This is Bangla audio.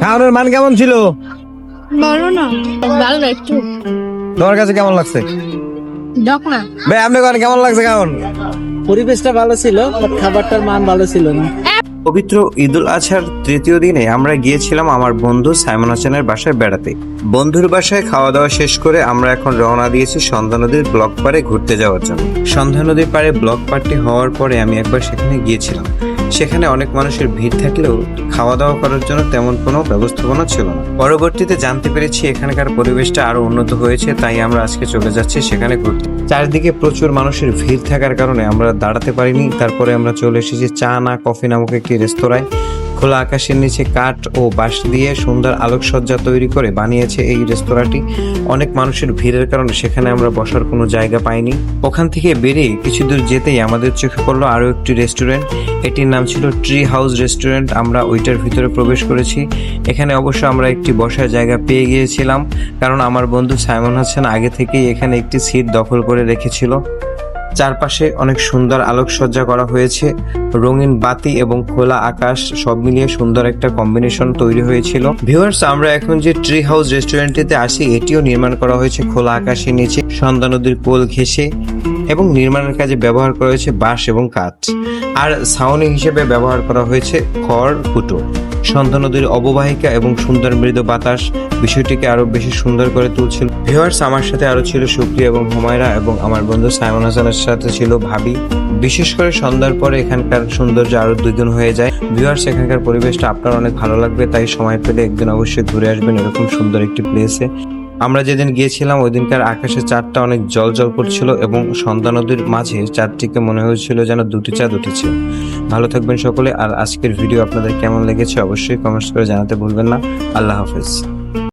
খাওয়ানোর মান কেমন ছিল? ভালো না, ভালো না একটু তোমার কাছে কেমন লাগছে? ডক না। ভাই আপনি কেমন কেমন লাগছে? কেমন? পরিবেশটা ভালো ছিল, বাট খাবারটার মান ভালো ছিল না। পবিত্র ঈদুল আজহার তৃতীয় দিনে আমরা গিয়েছিলাম আমার বন্ধু সাইমন হাসানের বাসায় বেড়াতে। বন্ধুর বাসায় খাওয়া দাওয়া শেষ করে আমরা এখন রওনা দিয়েছি সন্ধ্যা নদীর ব্লক পাড়ে ঘুরতে যাওয়ার জন্য। সন্ধ্যা নদীর পাড়ে ব্লক পার্টি হওয়ার পরে আমি একবার সেখানে গিয়েছিলাম। সেখানে অনেক মানুষের ভিড় থাকলেও খাওয়া দাওয়া করার জন্য তেমন কোনো ব্যবস্থাপনা ছিল না। পরবর্তীতে জানতে পেরেছি এখানকার পরিবেশটা আরো উন্নত হয়েছে, তাই আমরা আজকে চলে যাচ্ছি সেখানে ঘুরতে। চারদিকে প্রচুর মানুষের ভিড় থাকার কারণে আমরা দাঁড়াতে পারিনি। তারপরে আমরা চলে এসেছি চা না কফি নামক একটি রেস্তোরাঁয়। খোলা আকাশের নিচে কাঠ ও বাঁশ দিয়ে সুন্দর আলোকসজ্জা তৈরি করে বানিয়েছে এই রেস্তোরাঁটি। অনেক মানুষের ভিড়ের কারণে সেখানে আমরা বসার কোনো জায়গা পাইনি। ওখান থেকে বেরিয়ে কিছু দূর যেতেই আমাদের চোখে পড়লো আরও একটি রেস্টুরেন্ট। এটির নাম ছিল ট্রি হাউস রেস্টুরেন্ট। আমরা ওইটার ভিতরে প্রবেশ করেছি। এখানে অবশ্য আমরা একটি বসার জায়গা পেয়ে গিয়েছিলাম, কারণ আমার বন্ধু সাইমন হাসান আগে থেকেই এখানে একটি সিট দখল করে রেখেছিল। চারপাশে অনেক সুন্দর আলোকসজ্জা করা হয়েছে, রঙিন বাতি এবং খোলা আকাশ সব মিলিয়ে সুন্দর একটা কম্বিনেশন তৈরি হয়েছিল। ভিউয়ার্স, আমরা এখন যে ট্রি হাউস রেস্টুরেন্টটিতে আসি, এটিও নির্মাণ করা হয়েছে খোলা আকাশের নিচে সন্ধ্যা নদীর কোল ঘেঁষে, এবং নির্মাণের কাজে ব্যবহার করা হয়েছে বাঁশ এবং কাঠ। আর ছাউনি হিসেবে ব্যবহার করা হয়েছে খড় কুটো। সন্ধ্যা নদীর অববাহিকা এবং সুন্দর মৃদু বাতাস বিষয়টিকে আরো বেশি সুন্দর করে তুলছিল। ভিউয়ার্স, আমার সাথে আরো ছিল সুপ্রিয়া এবং হুমায়রা, এবং আমার বন্ধু সাইমন হাসানের সাথে ছিল ভাবি। বিশেষ করে সন্ধ্যার পরে এখানকার সৌন্দর্য আরো দ্বিগুণ হয়ে যায়। ভিউয়ার্স, এখানকার পরিবেশটা আপনার অনেক ভালো লাগবে, তাই সময় পেলে একদিন অবশ্যই ঘুরে আসবেন এরকম সুন্দর একটি প্লেসে। আমরা যেদিন গিয়েছিলাম ওই দিনকার আকাশে চাঁদটা অনেক জল করছিল, এবং সন্ধ্যা নদীর মাঝে চাঁদটিকে মনে হয়েছিল যেন দুটি চাঁদ উঠেছে। ভালো থাকবেন সকলে। আর আজকের ভিডিও আপনাদের কেমন লেগেছে অবশ্যই কমেন্টস করে জানাতে ভুলবেন না। আল্লাহ হাফেজ।